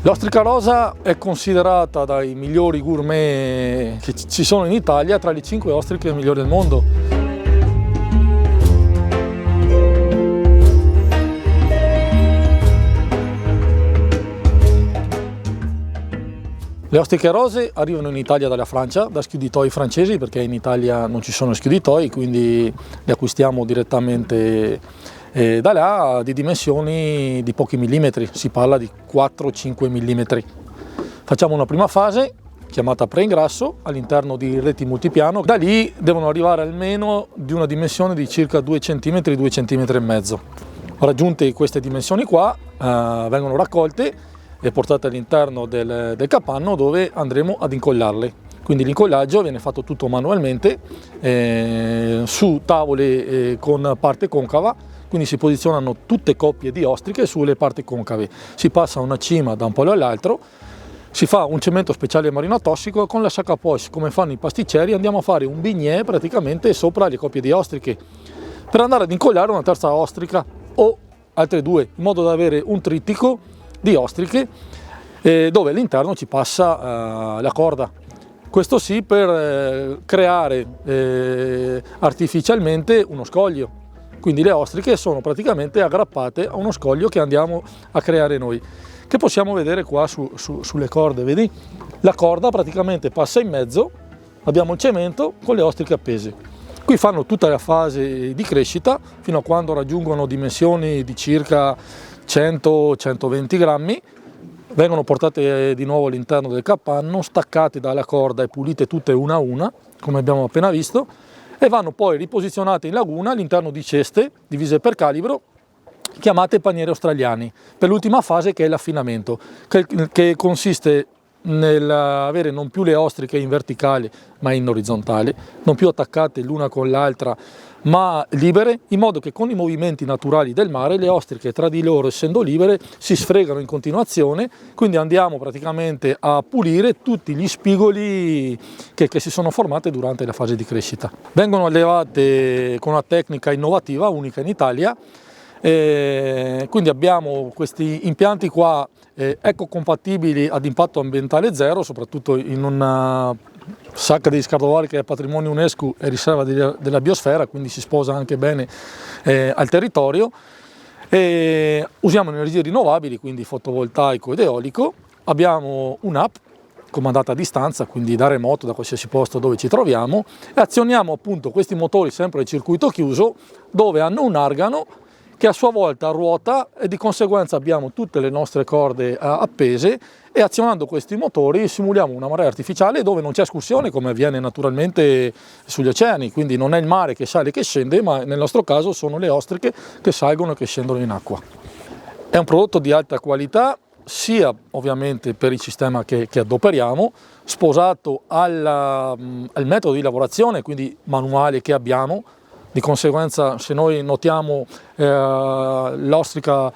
L'ostrica rosa è considerata dai migliori gourmet che ci sono in Italia tra le 5 ostriche migliori del mondo. Le ostriche rose arrivano in Italia dalla Francia, da schiuditoi francesi, perché in Italia non ci sono schiuditoi, quindi le acquistiamo direttamente da là, di dimensioni di pochi millimetri, si parla di 4-5 millimetri. Facciamo una prima fase chiamata preingrasso all'interno di reti multipiano, da lì devono arrivare almeno di una dimensione di circa 2 cm, 2 cm e mezzo. Raggiunte queste dimensioni qua, vengono raccolte e portate all'interno del capanno, dove andremo ad incollarle. Quindi l'incollaggio viene fatto tutto manualmente su tavole con parte concava, quindi si posizionano tutte coppie di ostriche sulle parti concave, si passa una cima da un polo all'altro, si fa un cemento speciale marino tossico, con la sac à poche, come fanno i pasticceri, andiamo a fare un bignè praticamente sopra le coppie di ostriche per andare ad incollare una terza ostrica o altre due, in modo da avere un trittico di ostriche dove all'interno ci passa la corda. Questo sì, per creare artificialmente uno scoglio. Quindi le ostriche sono praticamente aggrappate a uno scoglio che andiamo a creare noi, che possiamo vedere qua sulle corde, vedi? La corda praticamente passa in mezzo, abbiamo il cemento con le ostriche appese. Qui fanno tutta la fase di crescita fino a quando raggiungono dimensioni di circa 100-120 grammi, vengono portate di nuovo all'interno del capanno, staccate dalla corda e pulite tutte una a una, come abbiamo appena visto, e vanno poi riposizionate in laguna all'interno di ceste divise per calibro, chiamate paniere australiani, per l'ultima fase, che è l'affinamento, che consiste nell'avere non più le ostriche in verticale ma in orizzontale, non più attaccate l'una con l'altra ma libere, in modo che con i movimenti naturali del mare le ostriche tra di loro, essendo libere, si sfregano in continuazione, quindi andiamo praticamente a pulire tutti gli spigoli che si sono formati durante la fase di crescita. Vengono allevate con una tecnica innovativa, unica in Italia, quindi abbiamo questi impianti qua ecocompatibili ad impatto ambientale zero, soprattutto in una sacca degli Scardovari che è patrimonio UNESCO e riserva della biosfera, quindi si sposa anche bene al territorio. Usiamo energie rinnovabili, quindi fotovoltaico ed eolico. Abbiamo un'app comandata a distanza, quindi da remoto, da qualsiasi posto dove ci troviamo, e azioniamo appunto questi motori sempre a circuito chiuso, dove hanno un argano che a sua volta ruota, e di conseguenza abbiamo tutte le nostre corde appese, e azionando questi motori simuliamo una marea artificiale dove non c'è escursione, come avviene naturalmente sugli oceani, quindi non è il mare che sale e che scende, ma nel nostro caso sono le ostriche che salgono e che scendono in acqua. È un prodotto di alta qualità, sia ovviamente per il sistema che adoperiamo, sposato al metodo di lavorazione, quindi manuale, che abbiamo. Di conseguenza, se noi notiamo, l'ostrica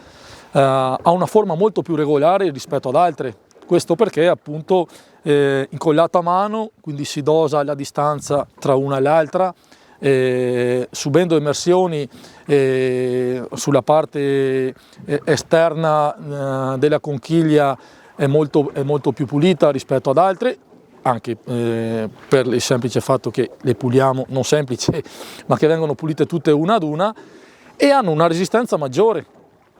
ha una forma molto più regolare rispetto ad altre. Questo perché appunto incollata a mano, quindi si dosa la distanza tra una e l'altra, subendo immersioni sulla parte esterna della conchiglia è molto più pulita rispetto ad altre, anche per il semplice fatto che le puliamo, non semplice, ma che vengono pulite tutte una ad una, e hanno una resistenza maggiore,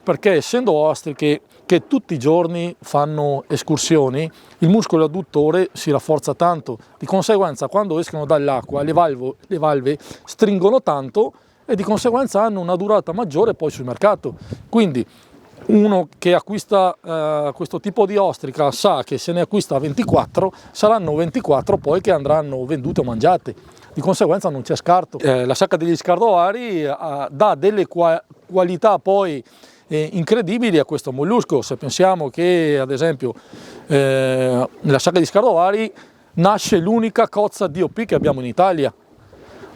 perché essendo ostriche che tutti i giorni fanno escursioni, il muscolo adduttore si rafforza tanto, di conseguenza quando escono dall'acqua le valve stringono tanto e di conseguenza hanno una durata maggiore poi sul mercato. Quindi uno che acquista questo tipo di ostrica sa che se ne acquista 24, saranno 24 poi che andranno vendute o mangiate, di conseguenza non c'è scarto. La sacca degli Scardovari dà delle qualità poi incredibili a questo mollusco. Se pensiamo che ad esempio nella sacca di Scardovari nasce l'unica cozza DOP che abbiamo in Italia,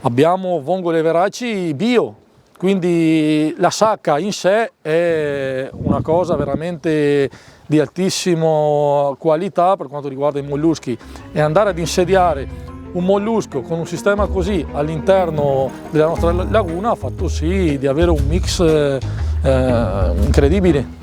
abbiamo vongole veraci bio, quindi la sacca in sé è una cosa veramente di altissima qualità per quanto riguarda i molluschi, e andare ad insediare un mollusco con un sistema così all'interno della nostra laguna ha fatto sì di avere un mix incredibile.